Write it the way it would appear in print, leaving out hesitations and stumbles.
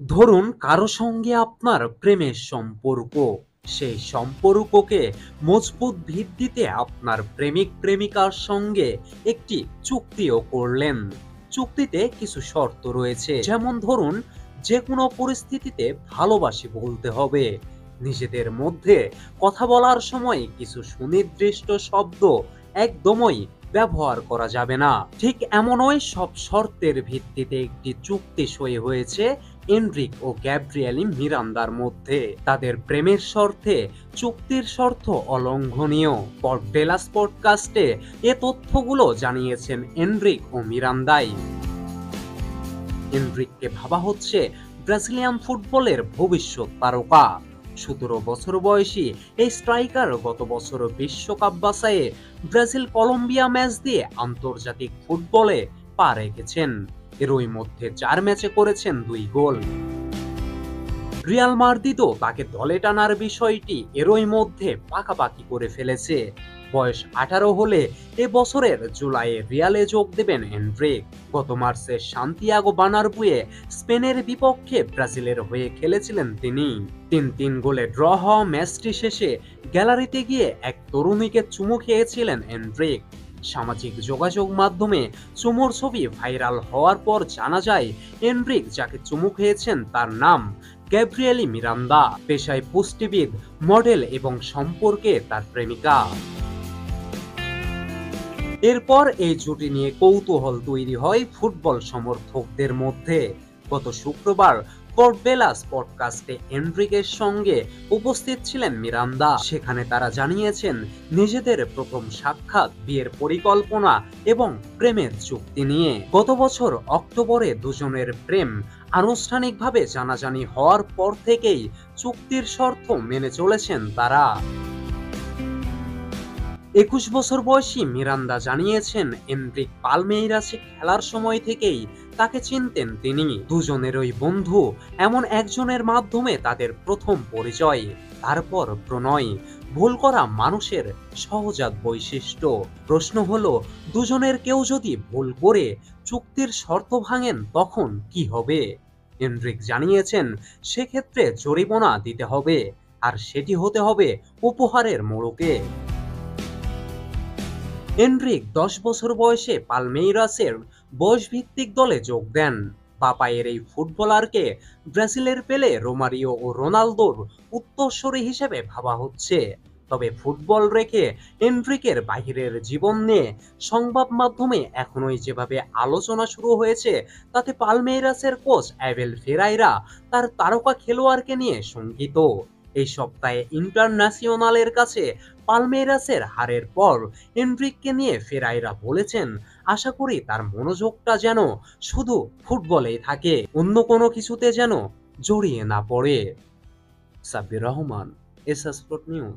ধরুন কারো সঙ্গে আপনার প্রেমের সম্পর্ক। সেই সম্পর্ককে মজবুত ভিত্তিতে আপনার প্রেমিক প্রেমিকার সঙ্গে একটি চুক্তিও করলেন। চুক্তিতে কিছু শর্ত রয়েছে, যেমন ধরুন যে কোনো পরিস্থিতিতে ভালোবাসি বলতে হবে। নিজেদের মধ্যে কথা বলার সময় কিছু সুনির্দিষ্ট শব্দ একদমই ব্যবহার করা যাবে না। ঠিক এমনই সব শর্তের ভিত্তিতে একটি চুক্তি সই হয়েছে এনরিক ও গ্যাব্রিয়েলি মিরান্দার মধ্যে। তাদের প্রেমের শর্তে চুক্তির শর্ত অলঙ্ঘনীয়। বেলাস পডকাস্টে এ তথ্যগুলো জানিয়েছেন এনরিক ও মিরান্দাই। এনরিককে ভাবা হচ্ছে ব্রাজিলিয়ান ফুটবলের ভবিষ্যৎ তারকা। 17 বছর বয়সী এই স্ট্রাইকার গত বছর বিশ্বকাপ বাছাইয়ে ব্রাজিল কলম্বিয়া ম্যাচ দিয়ে আন্তর্জাতিক ফুটবলে পা রেখেছেন। এরই মধ্যে 4 ম্যাচে করেছেন 2 গোল। রিয়াল মাদ্রিদও তাকে দলে টানার বিষয়টি এরই মধ্যে পাকাপাকি করে ফেলেছে। বয়স 18 হলে এ বছরের জুলাইয়ে রিয়ালে যোগ দেবেন এনরিক। গত মার্চে সান্তিয়াগো বার্নাব্যুয়ে স্পেনের বিপক্ষে ব্রাজিলের হয়ে খেলেছিলেন তিনি। 3-3 গোলে ড্র হওয়া ম্যাচটি শেষে গ্যালারিতে গিয়ে এক তরুণীকে চুমু খেয়েছিলেন এনরিক। সামাজিক যোগাযোগ মাধ্যমে চুমুর ছবি ভাইরাল হওয়ার পর জানা যায় এনরিক যাকে চুমু খেয়েছেন তার নাম গ্যাব্রিয়েলি মিরান্দা। পেশায় পুষ্টিবিদ, মডেল এবং সম্পর্কে তার প্রেমিকা। এরপর এই জুটি নিয়ে কৌতূহল তৈরি হয় ফুটবল সমর্থকদের মধ্যে। গত শুক্রবার বেলাস পডকাস্টে এনরিকের সঙ্গে উপস্থিত ছিলেন মিরান্দা। সেখানে তারা জানিয়েছেন নিজেদের প্রথম সাক্ষাৎ, বিয়ের পরিকল্পনা এবং প্রেমের চুক্তি নিয়ে। গত বছর অক্টোবরে দুজনের প্রেম আনুষ্ঠানিকভাবে জানাজানি হওয়ার পর থেকেই চুক্তির শর্ত মেনে চলেছেন তারা। 21 বছর বয়সী মিরান্দা জানিয়েছেন এনরিক পালমেইরাসে খেলার সময় থেকেই তাকে চিনতেন তিনি। দুজনেরই বন্ধু, এমন একজনের মাধ্যমে তাদের প্রথম পরিচয়, তারপর প্রণয়। ভুল করা মানুষের সহজাত বৈশিষ্ট্য। প্রশ্ন হলো, দুজনের কেউ যদি ভুল করে চুক্তির শর্ত ভাঙেন তখন কি হবে? এনরিক জানিয়েছেন সেক্ষেত্রে জরিমানা দিতে হবে, আর সেটি হতে হবে উপহারের মোড়কে। এনরিক 10 বছর বয়সে পালমেইরাসের বয়সভিত্তিক দলে যোগ দেন। বাপায়ের এই ফুটবলারকে ব্রাজিলের পেলে, রোমারিও ও রোনালদোর উত্তরসূরি হিসেবে ভাবা হচ্ছে। তবে ফুটবল রেখে এনরিকের বাহিরের জীবন নিয়ে সংবাদ মাধ্যমে এখনই যেভাবে আলোচনা শুরু হয়েছে, তাতে পালমেইরাসের কোচ অ্যাবেল ফেরাইরা তার তারকা খেলোয়াড়কে নিয়ে শঙ্কিত। এই সপ্তাহে ইন্টারন্যাশনালের কাছে পালমেইরাসের হারের পর এনরিককে নিয়ে ফেরাইরা বলেছেন, আশা করি তার মনোযোগটা যেন শুধু ফুটবলেই থাকে, অন্য কোনো কিছুতে যেন জড়িয়ে না পড়ে। Sabbir Rahman, SS sport news.